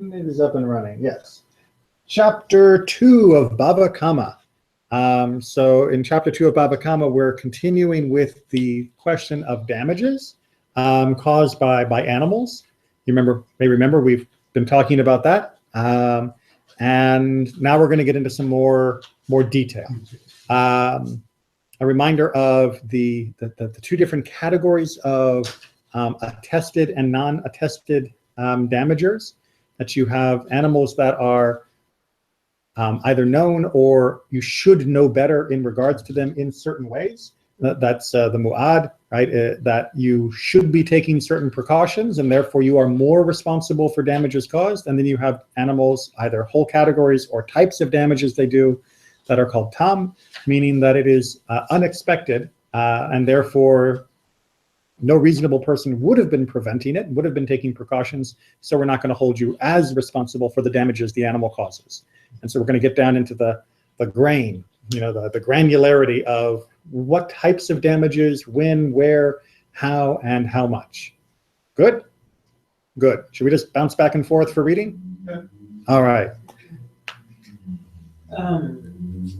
It is up and running, yes. Chapter 2 of Bava Kamma. So in chapter 2 of Bava Kamma, we're continuing with the question of damages caused by animals. You may remember we've been talking about that. And now we're going to get into some more detail. A reminder of the two different categories of attested and non-attested damagers. That you have animals that are either known or you should know better in regards to them in certain ways. That's the mu'ad, right? That you should be taking certain precautions and therefore you are more responsible for damages caused. And then you have animals, either whole categories or types of damages they do that are called tam, meaning that it is unexpected and therefore no reasonable person would have been preventing it, would have been taking precautions, so we're not going to hold you as responsible for the damages the animal causes. And so we're going to get down into the grain, the granularity of what types of damages, when, where, how, and how much. Good? Good. Should we just bounce back and forth for reading? Okay. All right.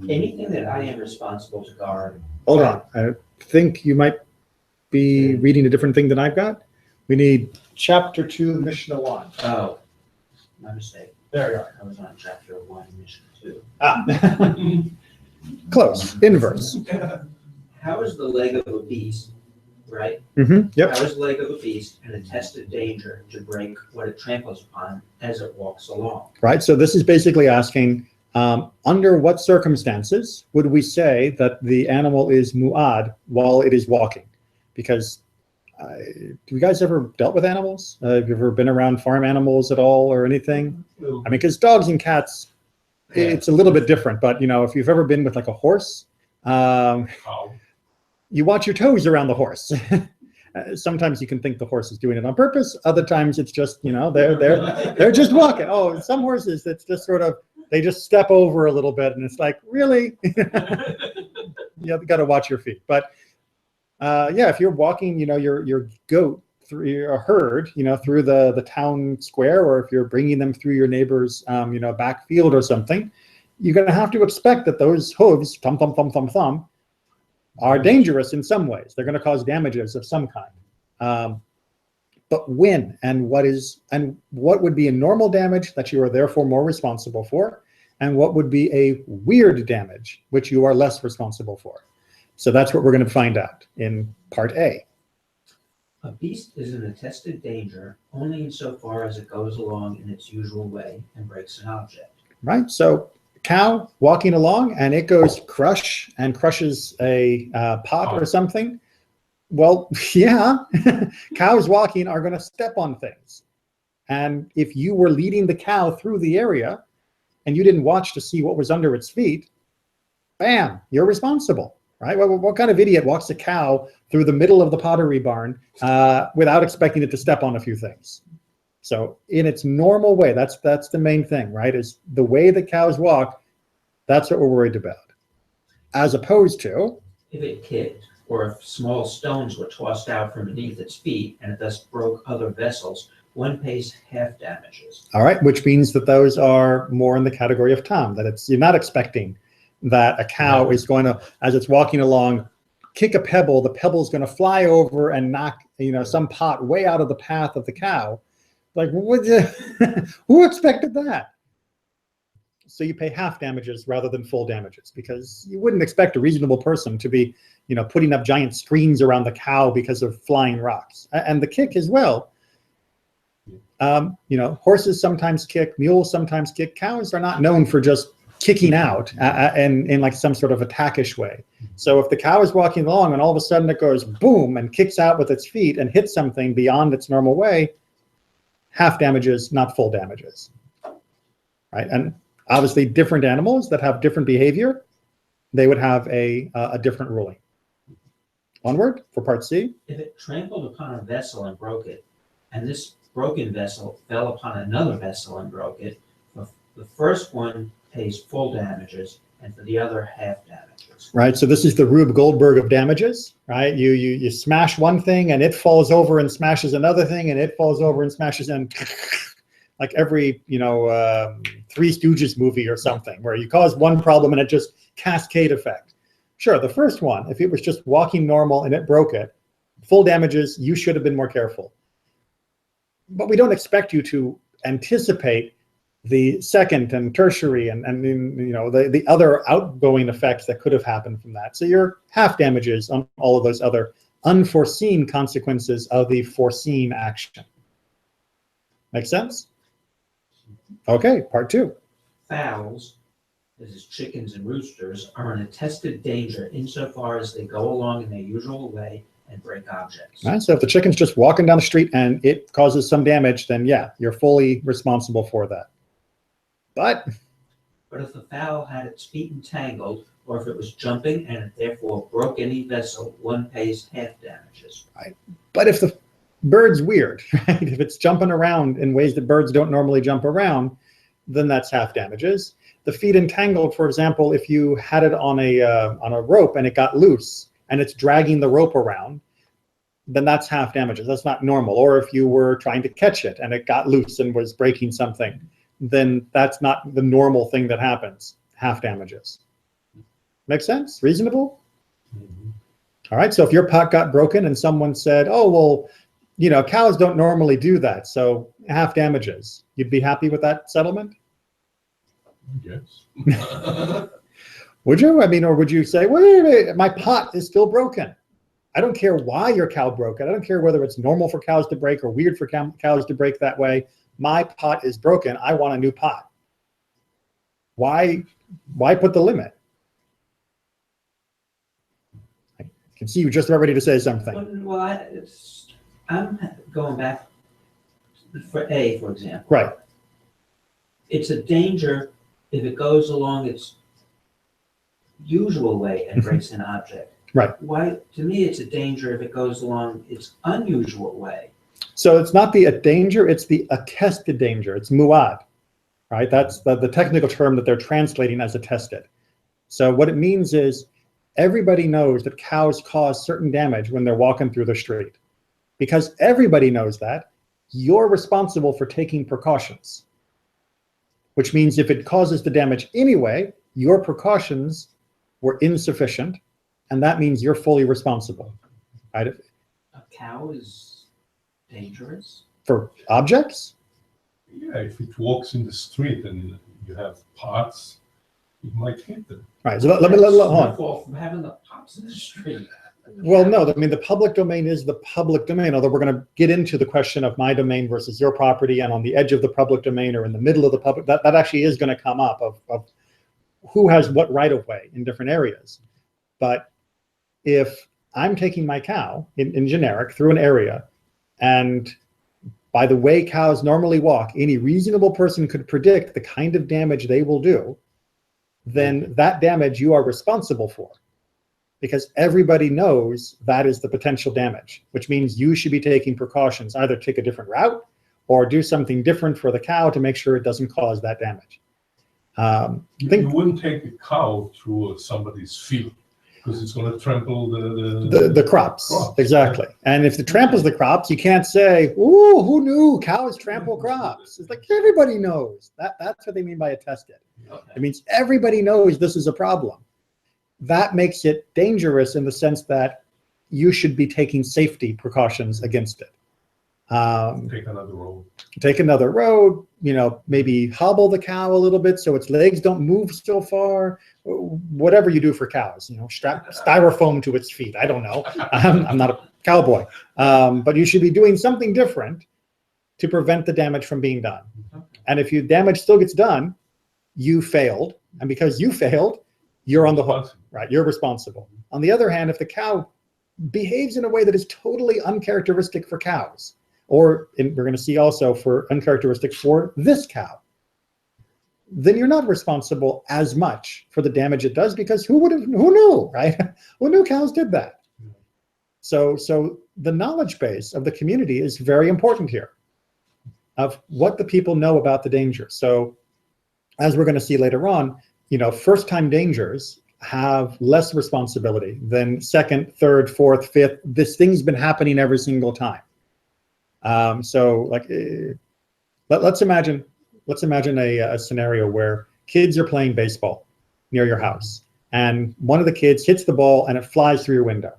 Anything that I am responsible to guard. Hold on. I think you might be reading a different thing than I've got. We need chapter 2, Mishnah 1. Oh, my mistake. There you are. I was on chapter 1, Mishnah 2. Ah. Close. Inverse. How is the leg of a beast, right? Mm-hmm. Yep. How is the leg of a beast an attested danger to break what it tramples upon as it walks along? Right. So this is basically asking, under what circumstances would we say that the animal is mu'ad while it is walking? Because do you guys ever dealt with animals? Have you ever been around farm animals at all or anything? I mean, because dogs and cats, it's a little bit different. But, if you've ever been with like a horse, you watch your toes around the horse. Sometimes you can think the horse is doing it on purpose. Other times it's just, they're just walking. Oh, some horses, it's just sort of, they just step over a little bit and it's like, really? You've got to watch your feet. But if you're walking, your goat through a herd, through the town square, or if you're bringing them through your neighbor's, back field or something, you're going to have to expect that those hooves, thump, thump, thump, thump, thump, are dangerous in some ways. They're going to cause damages of some kind. But when and what would be a normal damage that you are therefore more responsible for, and what would be a weird damage which you are less responsible for? So that's what we're going to find out in part A. A beast is an attested danger only insofar as it goes along in its usual way and breaks an object. Right. So cow walking along and it goes crushes a pot or something. Well, yeah, cows walking are going to step on things. And if you were leading the cow through the area and you didn't watch to see what was under its feet, bam, you're responsible. Right? What kind of idiot walks a cow through the middle of the pottery barn without expecting it to step on a few things? So in its normal way, that's the main thing, right? Is the way that cows walk, that's what we're worried about. As opposed to, if it kicked, or if small stones were tossed out from beneath its feet and it thus broke other vessels, one pays half damages. All right, which means that those are more in the category of tam, that you're not expecting that a cow is going to, as it's walking along, kick a pebble, the pebble is going to fly over and knock, some pot way out of the path of the cow. Like, who expected that? So you pay half damages rather than full damages, because you wouldn't expect a reasonable person to be, putting up giant screens around the cow because of flying rocks. And the kick as well. Horses sometimes kick, mules sometimes kick. Cows are not known for just kicking out in like some sort of attackish way. So if the cow is walking along and all of a sudden it goes boom and kicks out with its feet and hits something beyond its normal way, half damages, not full damages. Right? And obviously different animals that have different behavior, they would have a different ruling. Onward for part C. If it trampled upon a vessel and broke it, and this broken vessel fell upon another vessel and broke it, the first one pays full damages, and for the other, half damages. Right, so this is the Rube Goldberg of damages, right? You smash one thing and it falls over and smashes another thing and it falls over and smashes and like every, Three Stooges movie or something, where you cause one problem and it just cascade effect. Sure, the first one, if it was just walking normal and it broke it, full damages, you should have been more careful. But we don't expect you to anticipate the second and tertiary and the other outgoing effects that could have happened from that. So you're half damages on all of those other unforeseen consequences of the foreseen action. Make sense? Okay, part 2. Fowls, this is chickens and roosters, are an attested danger insofar as they go along in their usual way and break objects. All right, so if the chicken's just walking down the street and it causes some damage, then yeah, you're fully responsible for that. But if the fowl had its feet entangled, or if it was jumping and it therefore broke any vessel, one pays half damages. Right. But if the bird's weird, right? If it's jumping around in ways that birds don't normally jump around, then that's half damages. The feet entangled, for example, if you had it on a rope and it got loose and it's dragging the rope around, then that's half damages. That's not normal. Or if you were trying to catch it and it got loose and was breaking something, then that's not the normal thing that happens. Half damages. Make sense? Reasonable? Mm-hmm. All right, so if your pot got broken and someone said, oh, well, cows don't normally do that, so half damages, you'd be happy with that settlement? Yes. Would you? I mean, or would you say, wait, my pot is still broken. I don't care why your cow broke it. I don't care whether it's normal for cows to break or weird for cows to break that way. My pot is broken. I want a new pot. Why put the limit? I can see you just about ready to say something. Well, I'm going back for A, for example. Right. It's a danger if it goes along its usual way and breaks an object. Right. Why? To me, it's a danger if it goes along its unusual way. So it's not the danger, it's the attested danger. It's muad, right? That's the technical term that they're translating as attested. So what it means is everybody knows that cows cause certain damage when they're walking through the street. Because everybody knows that, you're responsible for taking precautions. Which means if it causes the damage anyway, your precautions were insufficient, and that means you're fully responsible. Right? A cow is dangerous? For objects? Yeah, if it walks in the street and you have pots, it might hit them. Right, so let me hold on. Fall from having the pots in the street. Well, no, I mean, the public domain is the public domain, although we're going to get into the question of my domain versus your property, and on the edge of the public domain or in the middle of the public, that actually is going to come up of who has what right of way in different areas. But if I'm taking my cow in generic through an area, and by the way cows normally walk, any reasonable person could predict the kind of damage they will do, then that damage you are responsible for. Because everybody knows that is the potential damage, which means you should be taking precautions, either take a different route or do something different for the cow to make sure it doesn't cause that damage. You wouldn't take a cow through somebody's field because it's going to trample the crops. Exactly. And if it tramples the crops, you can't say, ooh, who knew cows trample crops? It's like everybody knows. That's what they mean by attested. Okay. It means everybody knows this is a problem. That makes it dangerous in the sense that you should be taking safety precautions against it. Take another road. Take another road, maybe hobble the cow a little bit so its legs don't move so far. Whatever you do for cows, strap styrofoam to its feet. I don't know. I'm not a cowboy. But you should be doing something different to prevent the damage from being done. And if your damage still gets done, you failed. And because you failed, you're on the hook, right? You're responsible. On the other hand, if the cow behaves in a way that is totally uncharacteristic for cows, or we're going to see also for uncharacteristic for this cow, then you're not responsible as much for the damage it does, because who knew, right? Who knew cows did that? So the knowledge base of the community is very important here, of what the people know about the danger. So as we're going to see later on, first-time dangers have less responsibility than second, third, fourth, fifth. This thing's been happening every single time. So like Let's imagine a scenario where kids are playing baseball near your house, and one of the kids hits the ball and it flies through your window.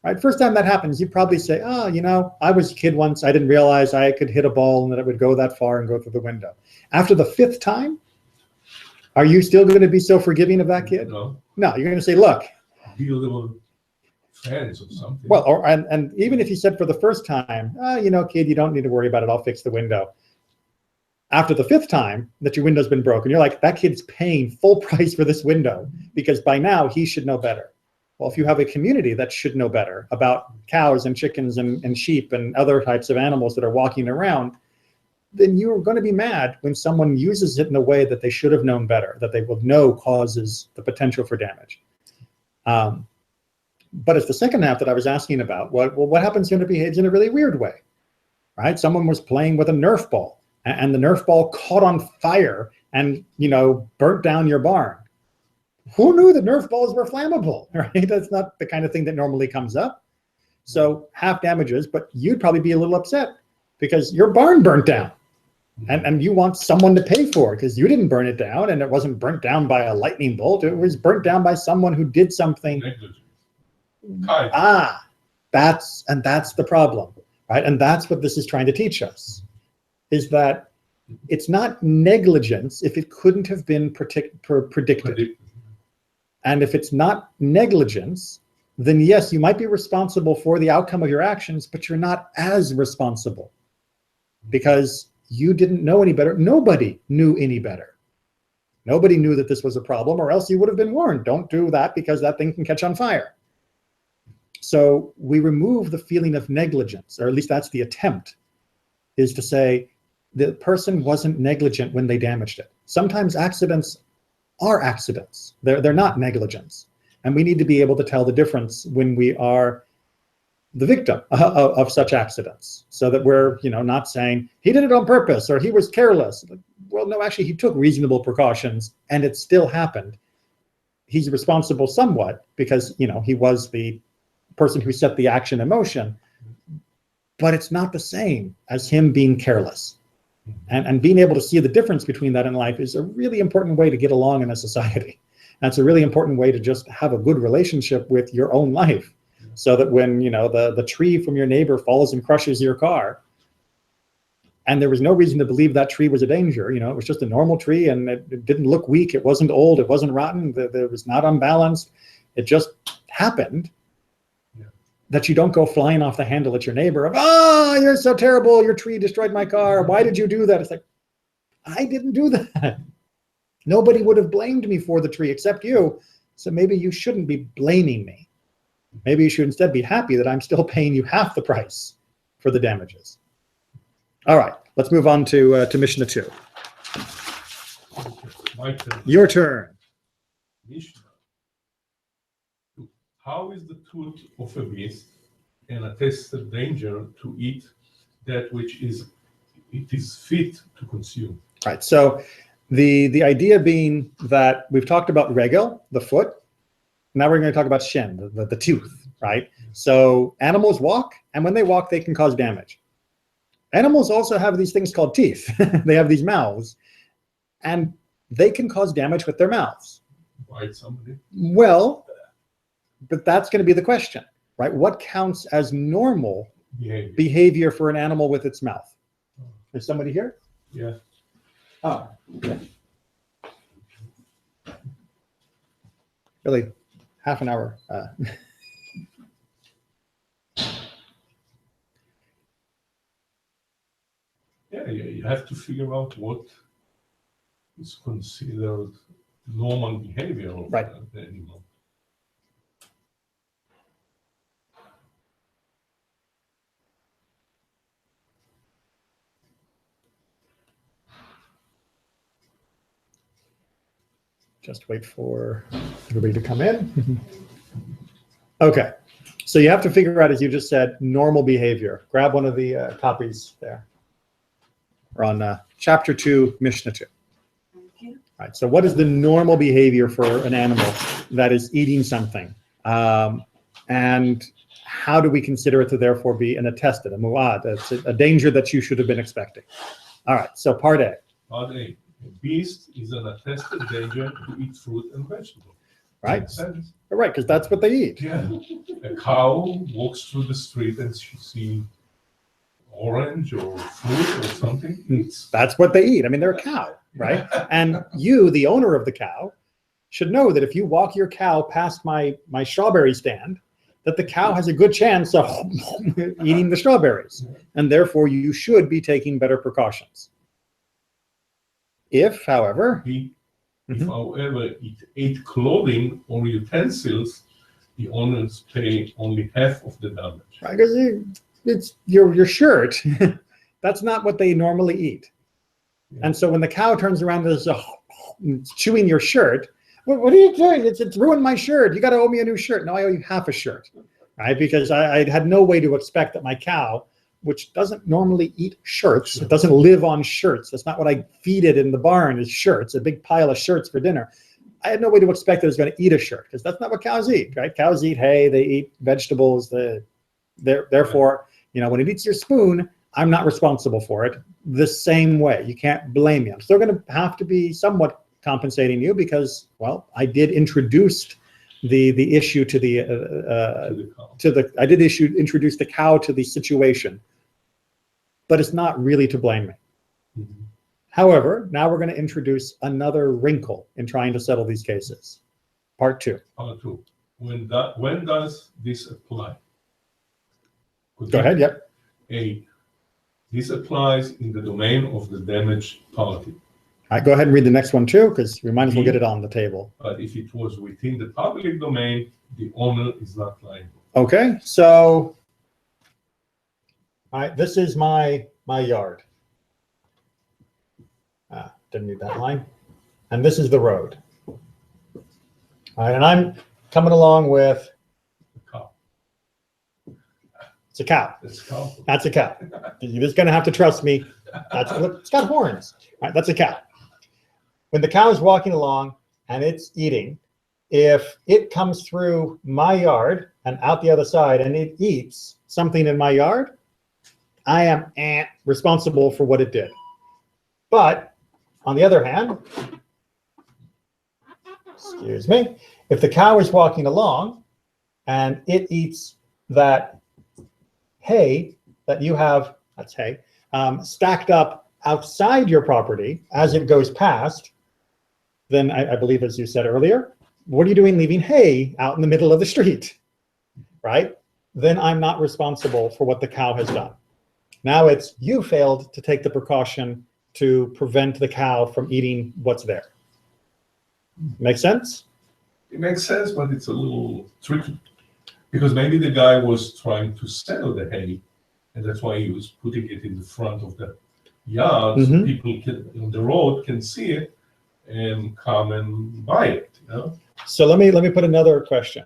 Right? First time that happens, you probably say, oh, I was a kid once. I didn't realize I could hit a ball and that it would go that far and go through the window. After the 5th time, are you still going to be so forgiving of that kid? No. No, you're going to say, look. Be a little fans or something. Well, and even if you said for the first time, kid, you don't need to worry about it. I'll fix the window. After the 5th time that your window's been broken, you're like, that kid's paying full price for this window because by now he should know better. Well, if you have a community that should know better about cows and chickens and sheep and other types of animals that are walking around, then you're going to be mad when someone uses it in a way that they should have known better, that they will know causes the potential for damage. But it's the second half that I was asking about. What happens when it behaves in a really weird way, right? Someone was playing with a Nerf ball, and the Nerf ball caught on fire and, burnt down your barn. Who knew that Nerf balls were flammable, right? That's not the kind of thing that normally comes up. So half damages, but you'd probably be a little upset because your barn burnt down. And you want someone to pay for it because you didn't burn it down, and it wasn't burnt down by a lightning bolt. It was burnt down by someone who did something. That's the problem, right? And that's what this is trying to teach us, is that it's not negligence if it couldn't have been predicted. And if it's not negligence, then yes, you might be responsible for the outcome of your actions, but you're not as responsible because you didn't know any better. Nobody knew any better. Nobody knew that this was a problem, or else you would have been warned. Don't do that because that thing can catch on fire. So we remove the feeling of negligence, or at least that's the attempt, is to say the person wasn't negligent when they damaged it. Sometimes accidents are accidents. They're not negligence. And we need to be able to tell the difference when we are the victim of such accidents, so that we're not saying he did it on purpose or he was careless. Well, no, actually he took reasonable precautions and it still happened. He's responsible somewhat because he was the person who set the action in motion, but it's not the same as him being careless. And being able to see the difference between that in life is a really important way to get along in a society. That's a really important way to just have a good relationship with your own life, so that when the tree from your neighbor falls and crushes your car, and there was no reason to believe that tree was a danger, it was just a normal tree and it didn't look weak, it wasn't old, it wasn't rotten, it was not unbalanced, it just happened. That you don't go flying off the handle at your neighbor of, oh, you're so terrible, your tree destroyed my car, why did you do that? It's like, I didn't do that. Nobody would have blamed me for the tree except you, so maybe you shouldn't be blaming me. Maybe you should instead be happy that I'm still paying you half the price for the damages. All right, let's move on to Mishnah 2. My turn. Your turn. Mishnah. How is the tooth of a beast an attested danger to eat that which it is fit to consume? Right. So the idea being that we've talked about regel, the foot. Now we're going to talk about shin, the tooth, right? So animals walk, and when they walk, they can cause damage. Animals also have these things called teeth. They have these mouths, and they can cause damage with their mouths. Bite somebody? Well, but that's going to be the question, right? What counts as normal behavior for an animal with its mouth? Is somebody here? Yeah. Oh, okay. Really, half an hour. Yeah, you have to figure out what is considered normal behavior of the animal. Just wait for everybody to come in. Okay, so you have to figure out, as you just said, normal behavior. Grab one of the copies there. We're on chapter 2, Mishnah 2. Okay. Right, so what is the normal behavior for an animal that is eating something? And how do we consider it to therefore be an attested, a mu'ad, a danger that you should have been expecting? All right, so part A. Part A. A beast is an attested danger to eat fruit and vegetables. Right. Makes sense? Right, because that's what they eat. Yeah. A cow walks through the street and she sees orange or fruit or something. It's That's what they eat. I mean, they're a cow, right? And you, the owner of the cow, should know that if you walk your cow past my strawberry stand, that the cow has a good chance of eating the strawberries. And therefore, you should be taking better precautions. If, however, if however it ate clothing or utensils, the owners pay only half of the damage. right, because it's your shirt, that's not what they normally eat. And so when the cow turns around and is chewing your shirt, what are you doing? It's ruined my shirt. You got to owe me a new shirt. No, I owe you half a shirt, right? Because I had no way to expect that my cow, which doesn't normally eat shirts, it doesn't live on shirts. That's not what I feed it in the barn is shirts, a big pile of shirts for dinner. I had no way to expect that it was going to eat a shirt because that's not what cows eat, right? Cows eat hay, they eat vegetables. Therefore, when it eats your spoon, I'm not responsible for it the same way. You can't blame me. I'm still going to have to be somewhat compensating you because, well, I did introduce the issue to introduce the cow to the situation, but it's not really to blame me. Mm-hmm. However, now we're going to introduce another wrinkle in trying to settle these cases. Part 2. Part 2. When does this apply? Go ahead. Yep. A. This applies in the domain of the damaged party. All right, go ahead and read the next one too, because we might as well get it on the table. But if it was within the public domain, the owner is not liable. Okay, so all right, this is my yard. Didn't need that line. And this is the road. All right, and I'm coming along with Cow. it's a cow. That's cow. That's a cow. You're just gonna have to trust me. It's got horns. All right, that's a cow. When the cow is walking along and it's eating, if it comes through my yard and out the other side and it eats something in my yard, I am responsible for what it did. But on the other hand, excuse me, if the cow is walking along and it eats that hay that you have, that's hay, stacked up outside your property as it goes past, then I believe, as you said earlier, what are you doing leaving hay out in the middle of the street, right? Then I'm not responsible for what the cow has done. Now it's you failed to take the precaution to prevent the cow from eating what's there. Make sense? It makes sense, but it's a little tricky. Because maybe the guy was trying to sell the hay, and that's why he was putting it in the front of the yard, so people on the road can see it and come and buy it. So let me put another question.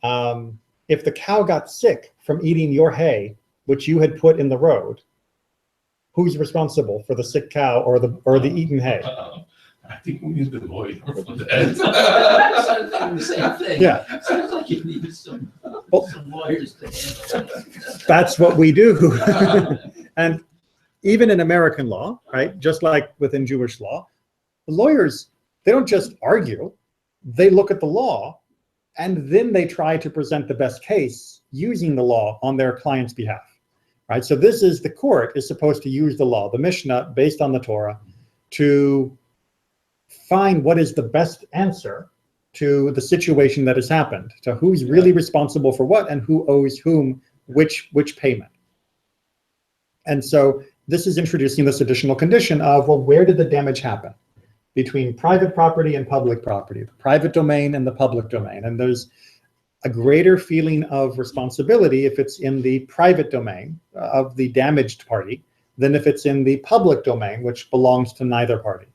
If the cow got sick from eating your hay, which you had put in the road, who's responsible for the sick cow or the eaten hay? I think we need the lawyer for that. The same thing. Yeah. Sounds like you need some lawyers to handle it. That's what we do. And even in American law, right, just like within Jewish law, the lawyers, they don't just argue, they look at the law and then they try to present the best case using the law on their client's behalf, right? So this is, the court is supposed to use the law, the Mishnah, based on the Torah, to find what is the best answer to the situation that has happened, to who's really responsible for what and who owes whom which payment. And so this is introducing this additional condition of, well, where did the damage happen? Between private property and public property, the private domain and the public domain. And there's a greater feeling of responsibility if it's in the private domain of the damaged party than if it's in the public domain, which belongs to neither party,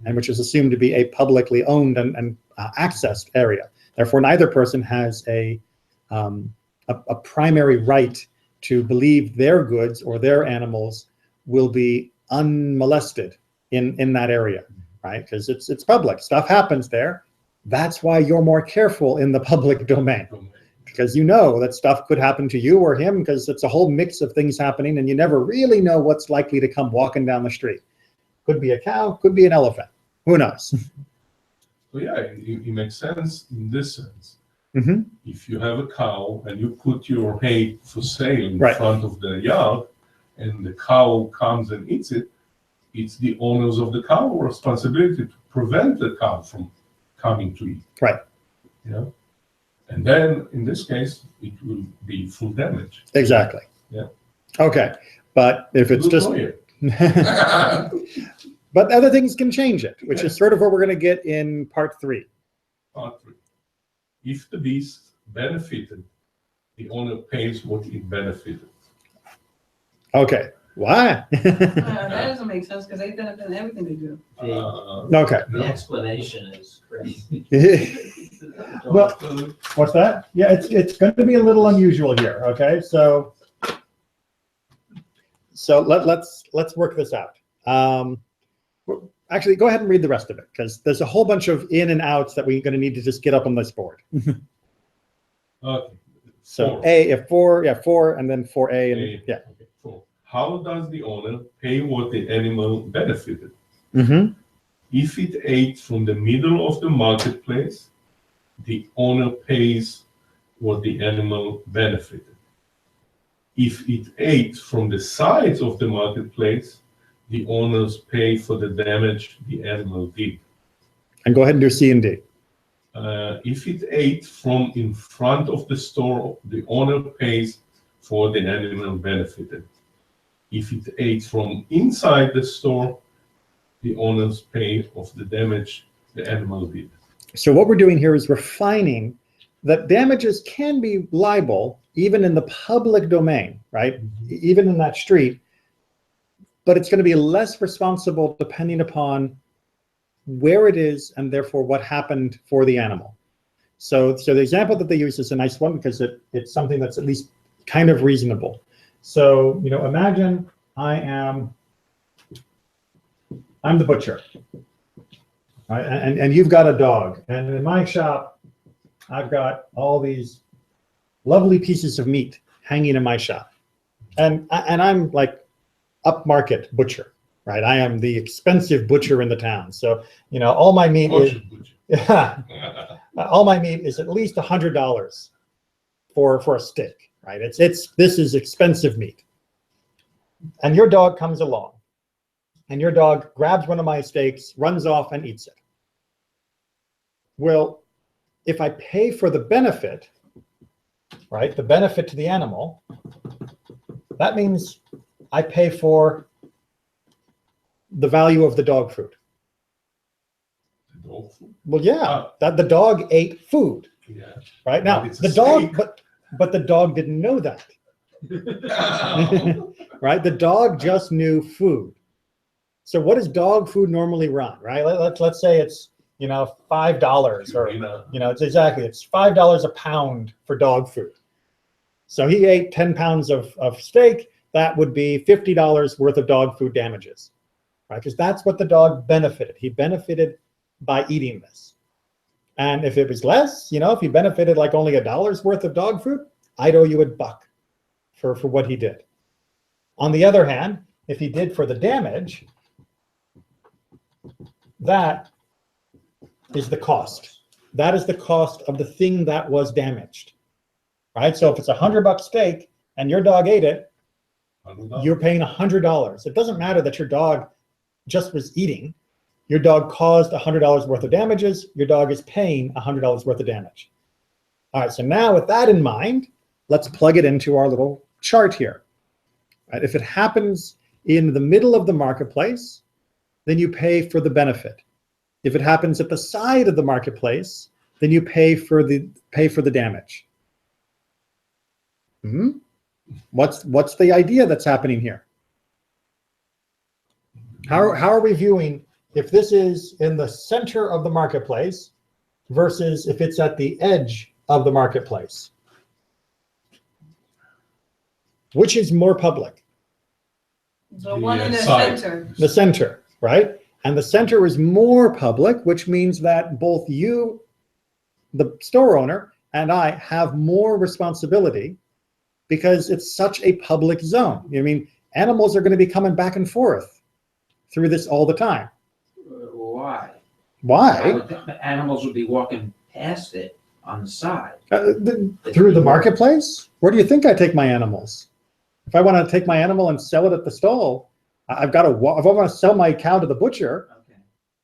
and which is assumed to be a publicly owned and accessed area. Therefore, neither person has a primary right to believe their goods or their animals will be unmolested in that area, right? Because it's public. Stuff happens there. That's why you're more careful in the public domain. because you know that stuff could happen to you or him, because it's a whole mix of things happening, and you never really know what's likely to come walking down the street. Could be a cow, could be an elephant. Who knows? So yeah, it makes sense in this sense. Mm-hmm. If you have a cow and you put your hay for sale in Right. front of the yard, and the cow comes and eats it, it's the owners of the cow responsibility to prevent the cow from coming to eat. Right. You know? And then in this case, it will be full damage. Exactly. Yeah. Okay. But if it's Good just, lawyer. but other things can change it, which is sort of what we're going to get in part 3. Part 3. If the beast benefited, the owner pays what it benefited. Okay. Why? That doesn't make sense because they benefit in everything they do. Okay. The explanation is crazy. Well, what's that? Yeah, it's going to be a little unusual here. Okay, so let's work this out. Actually, go ahead and read the rest of it, because there's a whole bunch of in and outs that we're going to need to just get up on this board. Okay. So 4. 4, and then 4A, and A. yeah. Okay, 4. How does the owner pay what the animal benefited? Mm-hmm. If it ate from the middle of the marketplace, the owner pays what the animal benefited. If it ate from the sides of the marketplace, the owners pay for the damage the animal did. And go ahead and do C and D. If it ate from in front of the store, the owner pays for the animal benefited. If it ate from inside the store, the owners pay of the damage the animal did. So what we're doing here is refining that damages can be liable even in the public domain, right? Even in that street, but it's going to be less responsible depending upon where it is and therefore what happened for the animal. So the example that they use is a nice one because it's something that's at least kind of reasonable. So, imagine I'm the butcher, right? And you've got a dog, and in my shop, I've got all these lovely pieces of meat hanging in my shop, and I'm like upmarket butcher, right? I am the expensive butcher in the town. So, all my meat is all my meat is at least $100 for a steak, right? This is expensive meat. And your dog comes along, and your dog grabs one of my steaks, runs off, and eats it. Well, if I pay for the benefit, right, the benefit to the animal, that means I pay for the value of the dog food. The dog food? Well, yeah, that the dog ate food, Yeah. right? Now, But it's a the dog, steak. but the dog didn't know that. Right? The dog just knew food. So what does dog food normally run, right? Let's say it's, $5 or, it's $5 a pound for dog food. So he ate 10 pounds of steak. That would be $50 worth of dog food damages, right? Because that's what the dog benefited. He benefited by eating this. And if it was less, if he benefited like only $1 worth of dog food, I'd owe you $1 for what he did. On the other hand, if he did for the damage, that is the cost. That is the cost of the thing that was damaged, right? So if it's $100 steak and your dog ate it, you're paying $100. It doesn't matter that your dog just was eating. Your dog caused $100 worth of damages. Your dog is paying $100 worth of damage. All right, so now with that in mind, let's plug it into our little chart here. Right? If it happens in the middle of the marketplace, then you pay for the benefit. If it happens at the side of the marketplace, then you pay for the damage. What's the idea that's happening here? How are we viewing if this is in the center of the marketplace versus if it's at the edge of the marketplace? Which is more public? The one in the side. center. The center, right? And the center is more public, which means that both you, the store owner, and I have more responsibility because it's such a public zone. I mean, animals are going to be coming back and forth through this all the time. Why? I Why? would think the animals would be walking past it on the side. Through the marketplace? Where do you think I take my animals? If I want to take my animal and sell it at the stall, I've got to walk. If I want to sell my cow to the butcher, Okay.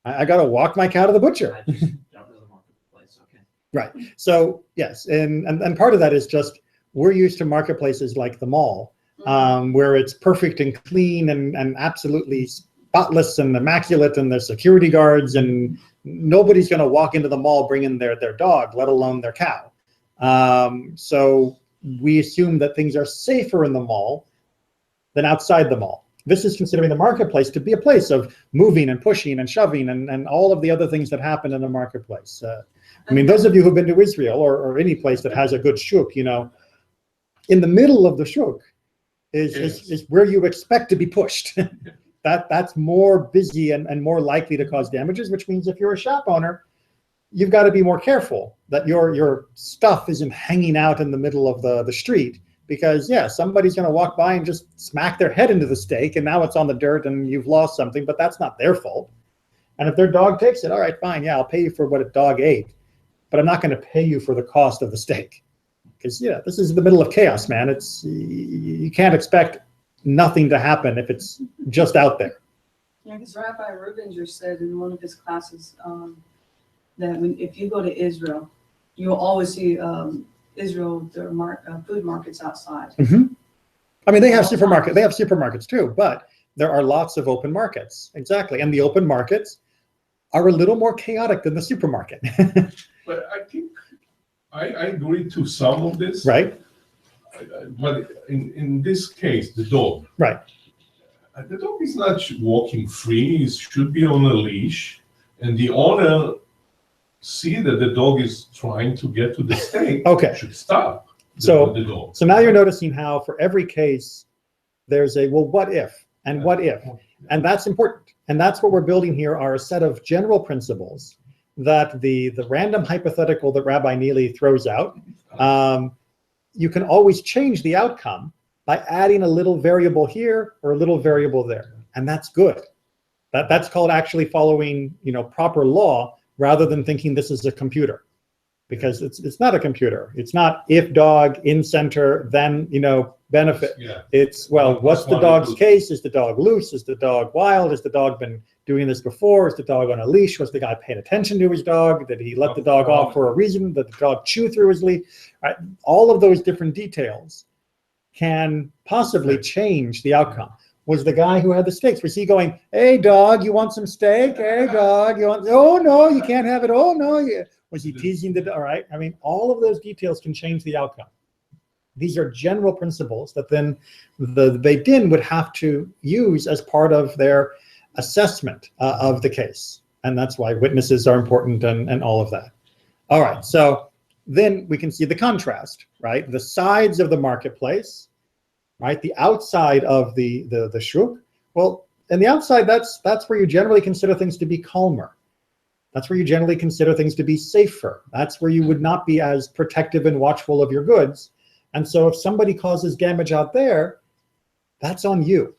I got to walk my cow to the butcher. I just don't know the marketplace, okay. Right. So yes, and part of that is just we're used to marketplaces like the mall, where it's perfect and clean and absolutely spotless and immaculate, and there's security guards, and nobody's going to walk into the mall bringing their dog, let alone their cow. So we assume that things are safer in the mall than outside the mall. This is considering the marketplace to be a place of moving and pushing and shoving and all of the other things that happen in the marketplace. I mean, those of you who've been to Israel or any place that has a good shuk, you know, in the middle of the shuk is where you expect to be pushed. That's more busy and more likely to cause damages, which means if you're a shop owner, you've got to be more careful that your stuff isn't hanging out in the middle of the street, because somebody's going to walk by and just smack their head into the steak, and now it's on the dirt and you've lost something, but that's not their fault. And if their dog takes it, all right, fine, I'll pay you for what a dog ate, but I'm not going to pay you for the cost of the steak, because this is the middle of chaos, man. You can't expect nothing to happen if it's just out there. Yeah, because Rabbi Rubinger said in one of his classes that if you go to Israel, you'll always see Israel, their food markets outside. I mean, they have supermarkets too, but there are lots of open markets. Exactly. And the open markets are a little more chaotic than the supermarket. But I think I agree to some of this. Right. But in this case, the dog. Right. The dog is not walking free. It should be on a leash. And the owner see that the dog is trying to get to the steak. Okay. Should stop the dog. So now you're noticing how for every case, there's a, well, what if? And what if? And that's important. And that's what we're building here are a set of general principles that the random hypothetical that Rabbi Neely throws out, you can always change the outcome by adding a little variable here or a little variable there. And that's good. That's called actually following, proper law rather than thinking this is a computer, because it's not a computer. It's not if dog in center, then, benefit. Yeah. It's, well, what's the dog's case? Is the dog loose? Is the dog wild? Has the dog been doing this before? Is the dog on a leash? Was the guy paying attention to his dog? Did he let the dog off for a reason? Did the dog chew through his leash? Right? All of those different details can possibly change the outcome. Was the guy who had the steaks, was he going, hey dog, you want some steak? Hey dog, you want, oh no, you can't have it. Oh no. Was he teasing the dog? All right. I mean, all of those details can change the outcome. These are general principles that then the Beit Din would have to use as part of their assessment of the case. And that's why witnesses are important and all of that. All right. So then we can see the contrast, right? The sides of the marketplace, right? The outside of the shuk. Well, and the outside, that's where you generally consider things to be calmer. That's where you generally consider things to be safer. That's where you would not be as protective and watchful of your goods. And so if somebody causes damage out there, that's on you.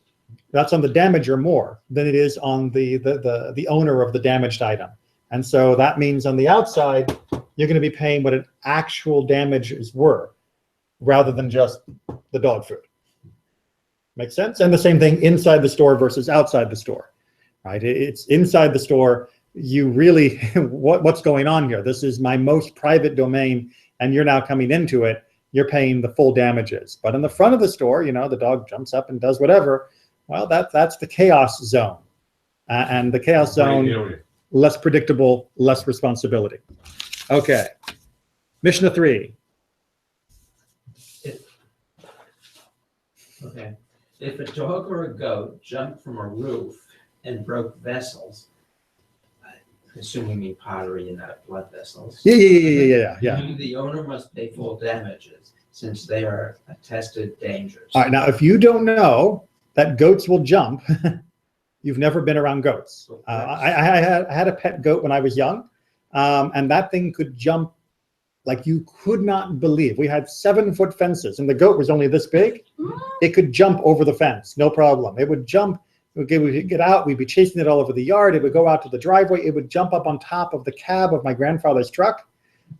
That's on the damager more than it is on the owner of the damaged item. And so that means on the outside, you're going to be paying what an actual damages were, rather than just the dog food. Makes sense? And the same thing inside the store versus outside the store, right? It's inside the store. You really, what's going on here? This is my most private domain, and you're now coming into it. You're paying the full damages. But in the front of the store, the dog jumps up and does whatever. Well, that's the chaos zone. And the chaos zone, less predictable, less responsibility. Okay. Mishnah 3. Okay. If a dog or a goat jumped from a roof and broke vessels, I assume we mean pottery and not blood vessels. Yeah. The owner must pay full damages since they are attested dangers. All right. Now, if you don't know that goats will jump, you've never been around goats. I had a pet goat when I was young, and that thing could jump like you could not believe. We had 7-foot fences, and the goat was only this big. It could jump over the fence, no problem. It would jump. We'd get out. We'd be chasing it all over the yard. It would go out to the driveway. It would jump up on top of the cab of my grandfather's truck.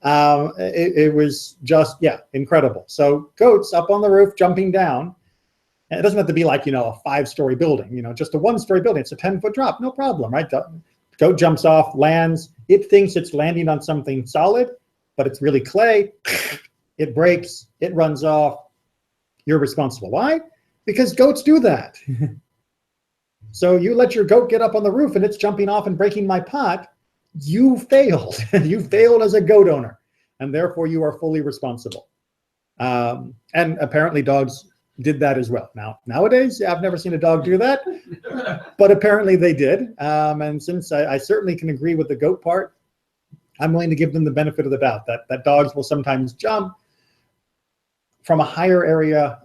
It was just, yeah, incredible. So goats up on the roof, jumping down. And it doesn't have to be like, a 5-story building, just a 1-story building. It's a 10-foot drop, no problem, right? Goat jumps off, lands. It thinks it's landing on something solid, but it's really clay. It breaks, it runs off. You're responsible. Why? Because goats do that. So you let your goat get up on the roof and it's jumping off and breaking my pot. You failed. You failed as a goat owner, and therefore you are fully responsible. And apparently dogs did that as well. Nowadays, I've never seen a dog do that, but apparently they did. And since I certainly can agree with the goat part, I'm willing to give them the benefit of the doubt that dogs will sometimes jump from a higher area,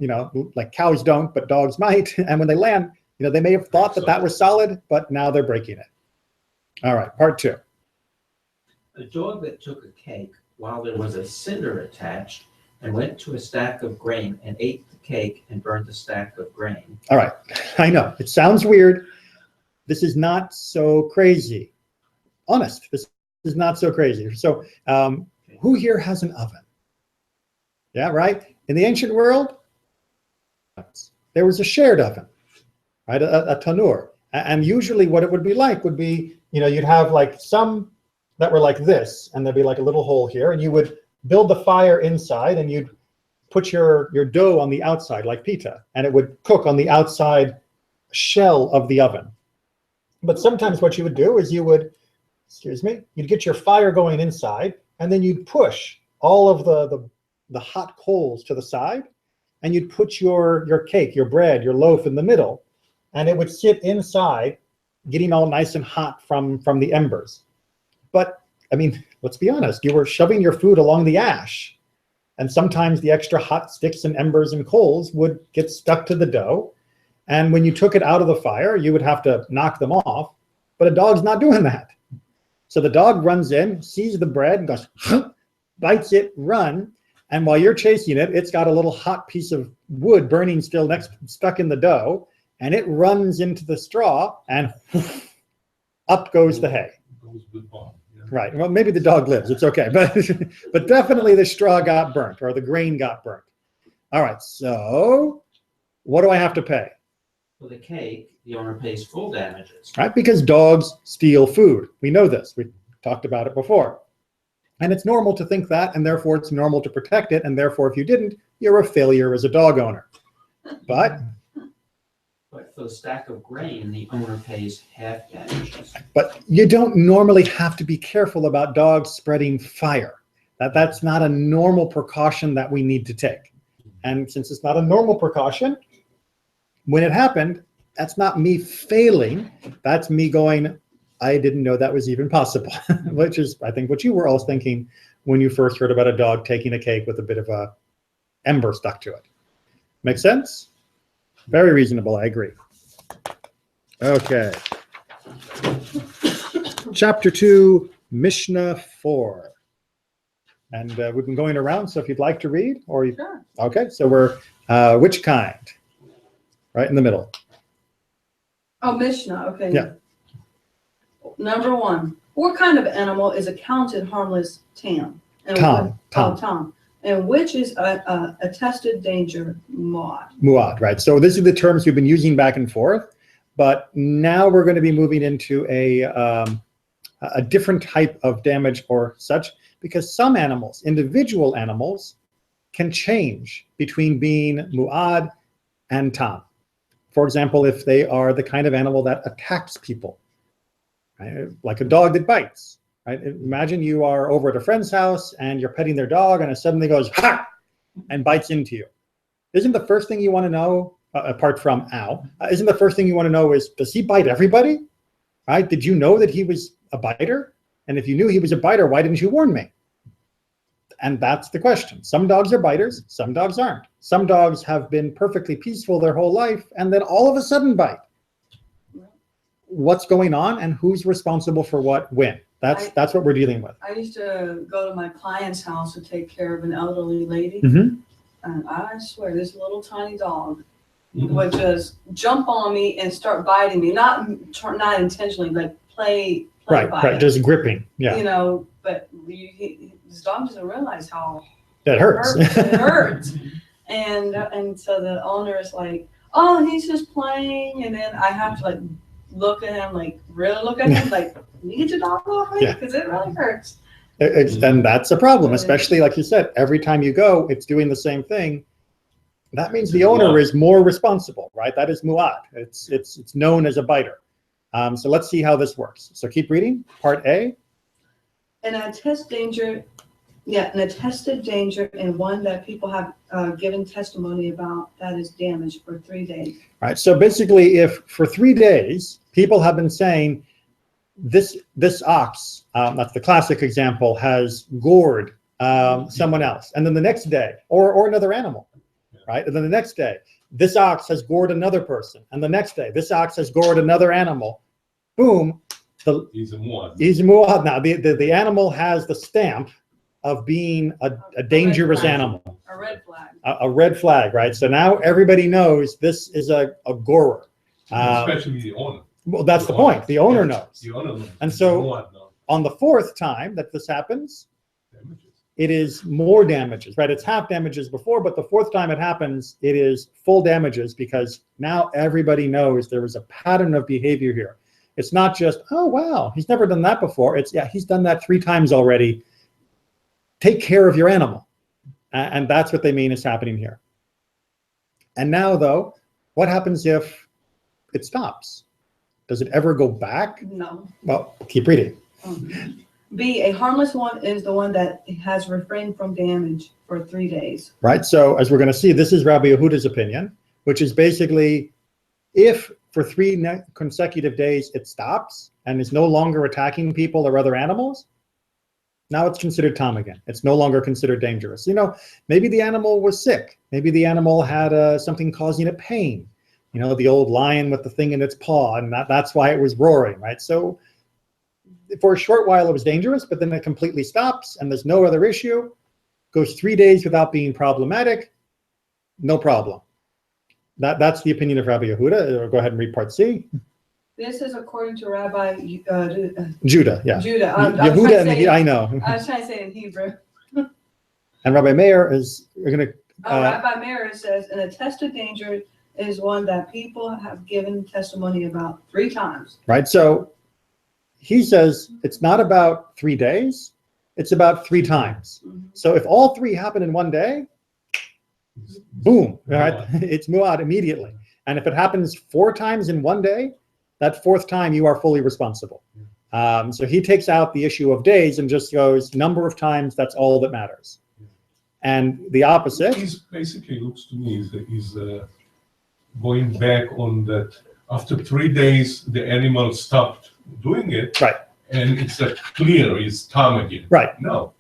like cows don't, but dogs might. And when they land, they may have thought that was solid, but now they're breaking it. All right, part 2. A dog that took a cake while there was a cinder attached and went to a stack of grain and ate the cake and burned the stack of grain. All right, I know, it sounds weird. This is not so crazy. Honest, this is not so crazy. So who here has an oven? Yeah, right? In the ancient world, there was a shared oven, right? A tanur. And usually what it would be like would be, you'd have like some that were like this, and there'd be like a little hole here, and you would build the fire inside, and you'd put your dough on the outside like pita, and it would cook on the outside shell of the oven. But sometimes what you would do is you'd get your fire going inside, and then you'd push all of the hot coals to the side, and you'd put your cake, your bread, your loaf in the middle, and it would sit inside, getting all nice and hot from the embers. But I mean, let's be honest, you were shoving your food along the ash, and sometimes the extra hot sticks and embers and coals would get stuck to the dough. And when you took it out of the fire, you would have to knock them off, but a dog's not doing that. So the dog runs in, sees the bread, and goes, bites it, run. And while you're chasing it, it's got a little hot piece of wood burning still stuck in the dough, and it runs into the straw, and up goes the hay. Right. Well, maybe the dog lives. It's okay. But definitely the straw got burnt, or the grain got burnt. All right. So what do I have to pay? For the cake, the owner pays full damages. Right? Because dogs steal food. We know this. We talked about it before. And it's normal to think that, and therefore it's normal to protect it. And therefore, if you didn't, you're a failure as a dog owner. But for the stack of grain, the owner pays half damages. But you don't normally have to be careful about dogs spreading fire. That's not a normal precaution that we need to take. And since it's not a normal precaution, when it happened, that's not me failing. That's me going, I didn't know that was even possible, which is, I think, what you were all thinking when you first heard about a dog taking a cake with a bit of a ember stuck to it. Make sense? Very reasonable, I agree. Okay. Chapter 2, Mishnah 4. And we've been going around, so if you'd like to read, or you... Sure. Okay, so we're, which kind? Right in the middle. Oh, Mishnah, okay. Yeah. Number 1, what kind of animal is accounted harmless tam? And Tom. Tom. And which is a attested danger muad? Muad, right. So these are the terms we've been using back and forth, but now we're going to be moving into a different type of damage or such, because some animals, individual animals, can change between being muad and tam. For example, if they are the kind of animal that attacks people, right? Like a dog that bites. Right? Imagine you are over at a friend's house and you're petting their dog, and it suddenly goes ha and bites into you. Isn't the first thing you want to know, apart from ow, isn't the first thing you want to know is, does he bite everybody? Right? Did you know that he was a biter? And if you knew he was a biter, why didn't you warn me? And that's the question. Some dogs are biters, some dogs aren't. Some dogs have been perfectly peaceful their whole life and then all of a sudden bite. what's going on and who's responsible for what when. That's what we're dealing with. I used to go to my client's house to take care of an elderly lady. Mhm. And I swear, this little tiny dog would just jump on me and start biting me. Not intentionally, like play Right, biting. just gripping. Yeah, You know, but this dog doesn't realize how that hurts. it hurts. And so the owner is like, oh, he's just playing. And then I have to like look at him, like really look at him, like, you get your dog off me, because it really hurts. And that's a problem, especially like you said, every time you go, it's doing the same thing. That means the owner is more responsible, right? That is mu'ad. It's known as a biter. So let's see how this works. So keep reading. Part A. An attested danger and one that people have given testimony about that is damaged for 3 days. Right. So basically, if for 3 days people have been saying this ox, that's the classic example, has gored someone else, and then the next day, or another animal, right? And then the next day, this ox has gored another person, and the next day, this ox has gored another animal. Boom. He's a muad. He's muad now. The animal has the stamp of being a dangerous animal. A red flag. A red flag, right? So now everybody knows this is a gorer. Especially the owner. Well, that's the point. The owner knows. The owner knows. And so The muad knows. on the 4th time that this happens, Damages. it is more damages, right? It's half damages before, but the 4th time it happens, it is full damages, because now everybody knows there was a pattern of behavior here. It's not just, oh, wow, he's never done that before. It's, yeah, he's done that 3 times already. Take care of your animal. And that's what they mean is happening here. And now, though, what happens if it stops? Does it ever go back? No. Well, keep reading. B, a harmless one is the one that has refrained from damage for 3 days. Right. So as we're going to see, this is Rabbi Yehuda's opinion, which is basically if for 3 consecutive days it stops and is no longer attacking people or other animals, now it's considered tam again. It's no longer considered dangerous. You know, maybe the animal was sick. Maybe the animal had something causing it pain. You know, the old lion with the thing in its paw, and that's why it was roaring, right? So for a short while it was dangerous, but then it completely stops and there's no other issue. Goes 3 days without being problematic, no problem. That's the opinion of Rabbi Yehuda. Go ahead and read part C. This is according to Rabbi Judah, yeah. Judah. Yehuda, and I know. I was trying to say it in Hebrew. And Rabbi Meir is going to. Rabbi Meir says an attested danger is one that people have given testimony about 3 times. Right. So he says it's not about 3 days, it's about 3 times. Mm-hmm. So if all 3 happen in one day, boom, right? It's muad immediately. And if it happens 4 times in one day, that 4th time you are fully responsible. So he takes out the issue of days and just goes number of times, that's all that matters. And the opposite. He's basically looks to me is that he's going back on that after 3 days the animal stopped doing it. Right. And it's clear it's tam again. Right. No.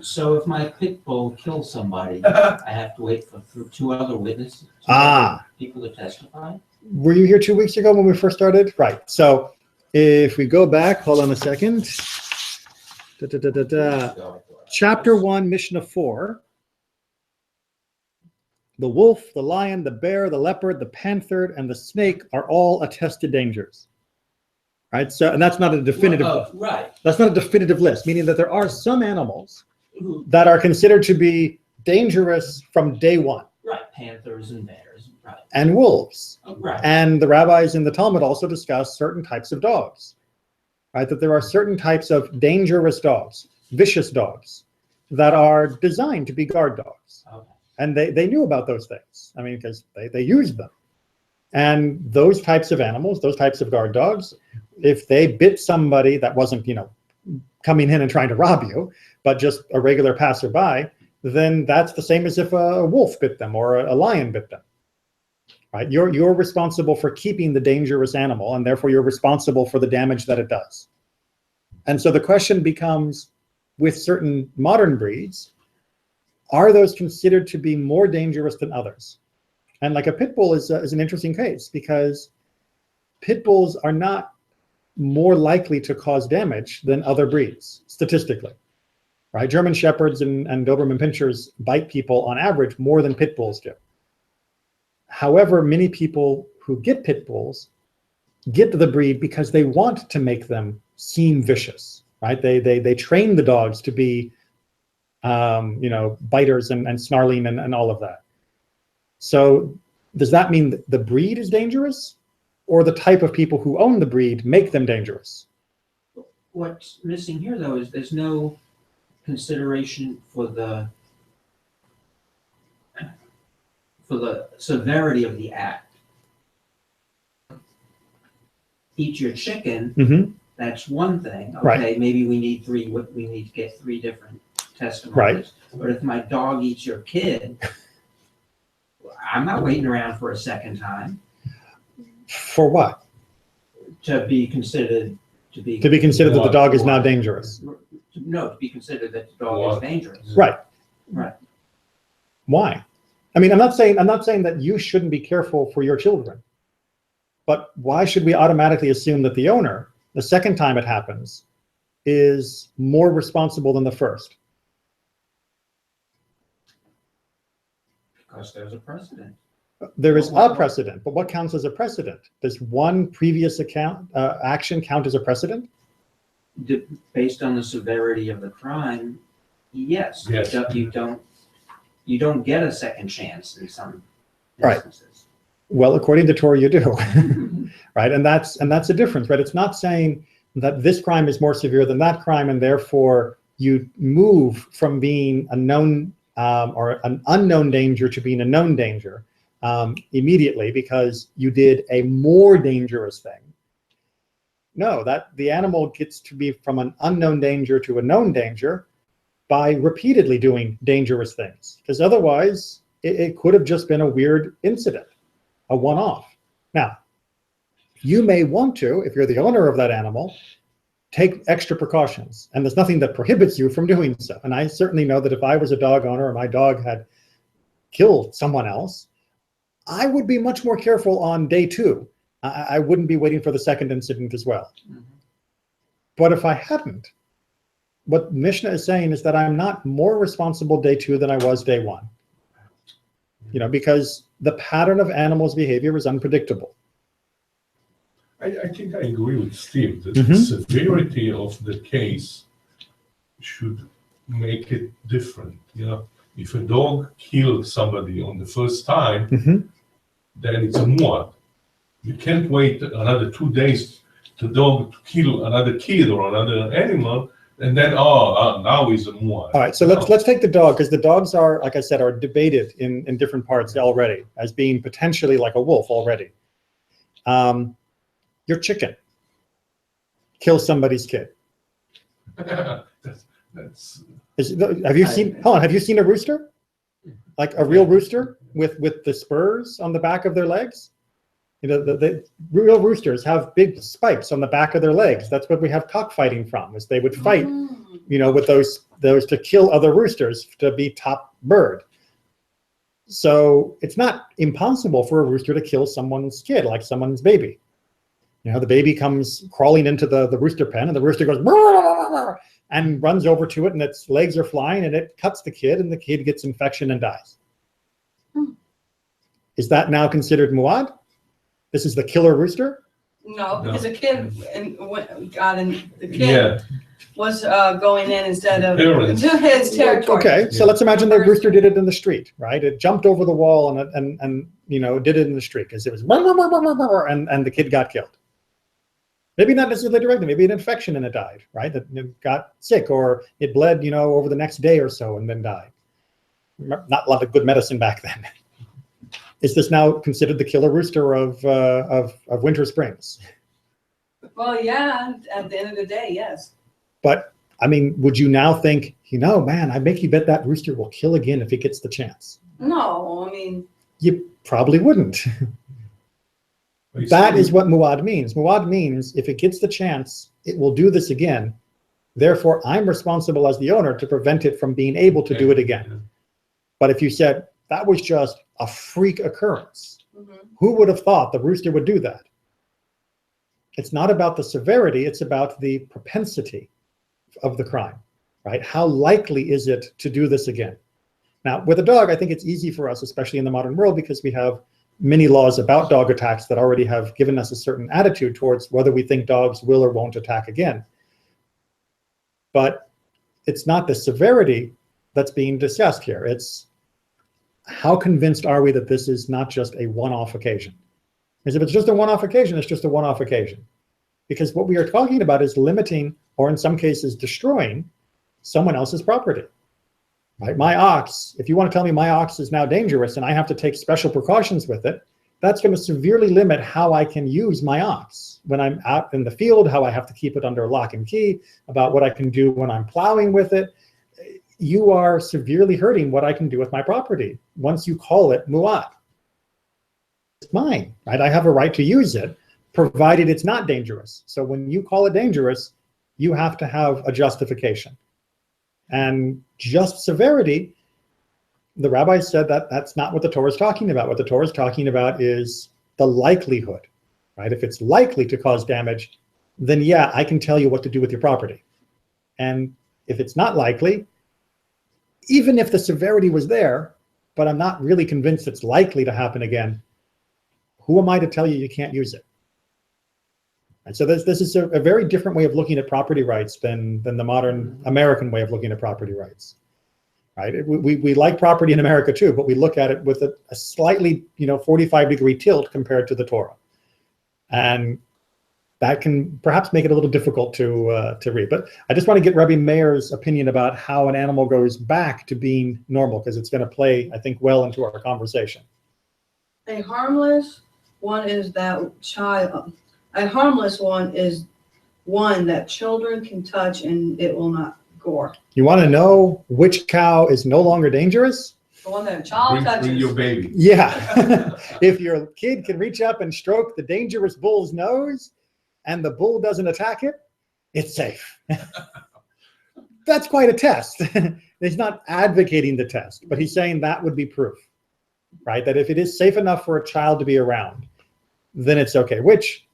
So if my pit bull kills somebody, I have to wait for 2 other witnesses, people to testify? Were you here 2 weeks ago when we first started? Right. So if we go back, hold on a second. Chapter 1, Mishnah 4. The wolf, the lion, the bear, the leopard, the panther, and the snake are all attested dangers. Right. So, and that's not a definitive. Right. That's not a definitive list, meaning that there are some animals that are considered to be dangerous from day one. Right. Panthers and bears. Right. And wolves. Right. And the rabbis in the Talmud also discuss certain types of dogs. Right. That there are certain types of dangerous dogs, vicious dogs, that are designed to be guard dogs. Okay. And they knew about those things. I mean, because they used them. And those types of animals, those types of guard dogs, if they bit somebody that wasn't, you know, coming in and trying to rob you, but just a regular passerby, then that's the same as if a wolf bit them or a lion bit them. Right? You're responsible for keeping the dangerous animal, and therefore you're responsible for the damage that it does. And so the question becomes, with certain modern breeds, are those considered to be more dangerous than others? And like a pit bull is an interesting case because pit bulls are not more likely to cause damage than other breeds, statistically, right? German Shepherds and Doberman Pinschers bite people on average more than pit bulls do. However, many people who get pit bulls get the breed because they want to make them seem vicious, right? They train the dogs to be, biters and snarling and all of that. So does that mean that the breed is dangerous, or the type of people who own the breed make them dangerous? What's missing here, though, is there's no consideration for the severity of the act. Eat your chicken, Mm-hmm. that's one thing. Okay, Right. maybe we need to get 3 different testimonies. Right. But if my dog eats your kid, I'm not waiting around for a second time For what? to be considered To be considered that the dog is now Why? dangerous. No, to be considered that the dog Why? is dangerous. Right. Right. Why? I mean, I'm not saying that you shouldn't be careful for your children, but why should we automatically assume that the owner, the second time it happens, is more responsible than the first? Because there's a precedent. There is a precedent, but what counts as a precedent? Does one previous action count as a precedent? Based on the severity of the crime, yes. Yes. You don't get a second chance in some Right. instances. Well, according to Torah, you do, right? And that's a difference, right? It's not saying that this crime is more severe than that crime, and therefore you move from being a known or an unknown danger to being a known danger immediately because you did a more dangerous thing. No, that the animal gets to be from an unknown danger to a known danger by repeatedly doing dangerous things, because otherwise it could have just been a weird incident, a one-off. Now, you may want to, if you're the owner of that animal, take extra precautions, and there's nothing that prohibits you from doing so. And I certainly know that if I was a dog owner or my dog had killed someone else, I would be much more careful on day 2. I wouldn't be waiting for the second incident as well. Mhm. But if I hadn't, what Mishnah is saying is that I'm not more responsible day 2 than I was day 1. Because the pattern of animals' behavior is unpredictable. I think I agree with Steve that Mhm. the severity of the case should make it different. If a dog killed somebody on the first time, Mhm. then it's a muad. You can't wait another 2 days to dog to kill another kid or another animal, and then now he's a muad. All right, so let's take the dog, because the dogs are, like I said, are debated in different parts already as being potentially like a wolf already. Your chicken kills somebody's kid. That's Have you seen a rooster? Like a real rooster with the spurs on the back of their legs? The real roosters have big spikes on the back of their legs. That's what we have cockfighting from, is they would fight, with those to kill other roosters to be top bird. So it's not impossible for a rooster to kill someone's kid, like someone's baby. The baby comes crawling into the rooster pen, and the rooster goes "Brrr," and runs over to it, and its legs are flying, and it cuts the kid, and the kid gets infection and dies. Is that now considered muad? This is the killer rooster? No, No. because the kid was going in instead of Parents. to his territory. Okay, so let's imagine the rooster did it in the street, right? It jumped over the wall and did it in the street because it was and the kid got killed. Maybe not necessarily directly, maybe an infection and it died, right? That it got sick, or it bled, over the next day or so and then died. Not a lot of good medicine back then. Is this now considered the killer rooster of Winter Springs? Well, yeah, at the end of the day, yes. But I mean, would you now think, man, I make you bet that rooster will kill again if he gets the chance? No, I mean, You probably wouldn't. That is what muad means. Muad means if it gets the chance, it will do this again. Therefore, I'm responsible as the owner to prevent it from being able to do it again. But if you said, that was just a freak occurrence. Mhm. Who would have thought the rooster would do that? It's not about the severity, it's about the propensity of the crime, right? How likely is it to do this again? Now, with a dog, I think it's easy for us, especially in the modern world, because we have many laws about dog attacks that already have given us a certain attitude towards whether we think dogs will or won't attack again. But it's not the severity that's being discussed here. It's how convinced are we that this is not just a one-off occasion? Because if it's just a one-off occasion, it's just a one-off occasion. Because what we are talking about is limiting, or in some cases destroying, someone else's property. Right? My ox, if you want to tell me my ox is now dangerous and I have to take special precautions with it, that's going to severely limit how I can use my ox when I'm out in the field, how I have to keep it under lock and key, about what I can do when I'm plowing with it. You are severely hurting what I can do with my property once you call it muad. It's mine, right? I have a right to use it, provided it's not dangerous. So when you call it dangerous, you have to have a justification. And just severity, the rabbi said that that's not what the Torah is talking about. What the Torah is talking about is the likelihood, right? If it's likely to cause damage, then yeah, I can tell you what to do with your property. And if it's not likely, even if the severity was there, but I'm not really convinced it's likely to happen again, who am I to tell you you can't use it? And so this is a very different way of looking at property rights than the modern American way of looking at property rights, right? We like property in America too, but we look at it with a slightly 45-degree tilt compared to the Torah. And that can perhaps make it a little difficult to read. But I just want to get Rabbi Meir's opinion about how an animal goes back to being normal, because it's going to play, I think, well into our conversation. A harmless one is a harmless one is one that children can touch and it will not gore. You want to know which cow is no longer dangerous? The one that a child touches. Bring your baby. Yeah. If your kid can reach up and stroke the dangerous bull's nose and the bull doesn't attack it, it's safe. That's quite a test. He's not advocating the test, but he's saying that would be proof, right? That if it is safe enough for a child to be around, then it's okay, which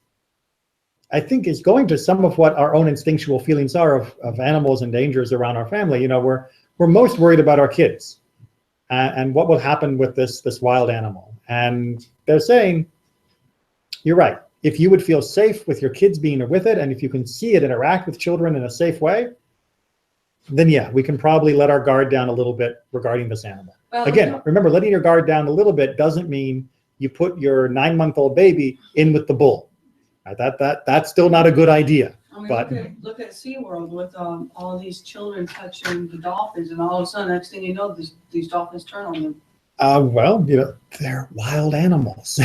I think is going to some of what our own instinctual feelings are of animals and dangers around our family. We're most worried about our kids and what will happen with this wild animal. And they're saying, you're right. If you would feel safe with your kids being with it, and if you can see it interact with children in a safe way, then yeah, we can probably let our guard down a little bit regarding this animal. Well, Again, remember, letting your guard down a little bit doesn't mean you put your 9-month-old baby in with the bull. That's still not a good idea. I mean, But look at SeaWorld with all these children touching the dolphins, and all of a sudden, next thing you know, these dolphins turn on them. well, they're wild animals.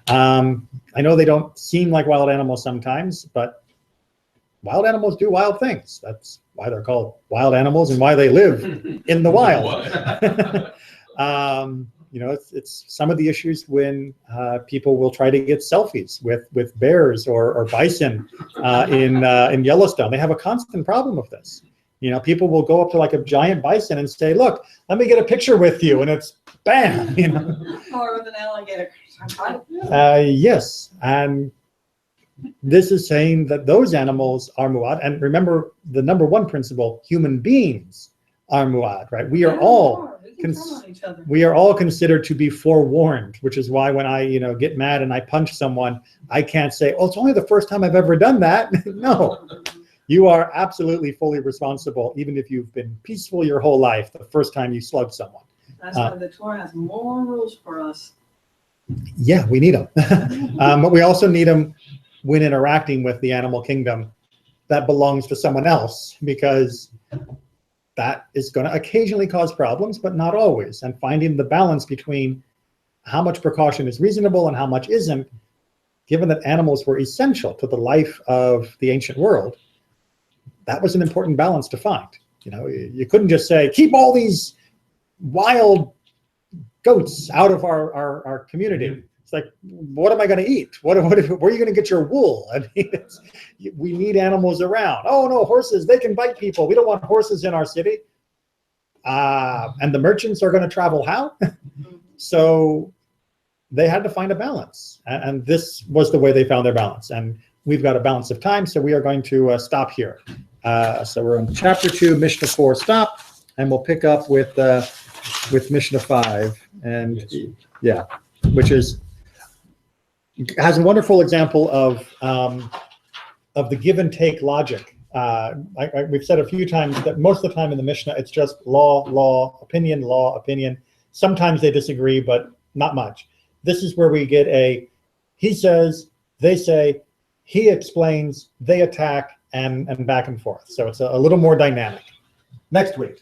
I know they don't seem like wild animals sometimes, but wild animals do wild things. That's why they're called wild animals and why they live in the wild. It's some of the issues when people will try to get selfies with bears or bison in Yellowstone. They have a constant problem with this. People will go up to like a giant bison and say, "Look, let me get a picture with you," and it's bam. Or with an alligator. Yes, and this is saying that those animals are muad. And remember the number one principle: human beings are muad. Right? We are all. We are all considered to be forewarned, which is why when I, get mad and I punch someone, I can't say, "Oh, it's only the first time I've ever done that." No, you are absolutely fully responsible, even if you've been peaceful your whole life, the first time you slug someone. That's why the Torah has more rules for us. Yeah, we need them. But we also need them when interacting with the animal kingdom that belongs to someone else, because that is going to occasionally cause problems, but not always. And finding the balance between how much precaution is reasonable and how much isn't, given that animals were essential to the life of the ancient world, that was an important balance to find. You couldn't just say, keep all these wild goats out of our community. It's like, what am I going to eat? Where are you going to get your wool? I mean, we need animals around. Oh no, horses, they can bite people. We don't want horses in our city. And the merchants are going to travel how? So they had to find a balance. And this was the way they found their balance. And we've got a balance of time, so we are going to stop here. So we're in chapter 2, Mishnah 4, stop, and we'll pick up with Mishnah 5. And yeah, which has a wonderful example of the give and take logic. We've said a few times that most of the time in the Mishnah, it's just law, opinion, law, opinion. Sometimes they disagree, but not much. This is where we get he says, they say, he explains, they attack, and back and forth. So it's a little more dynamic. Next week.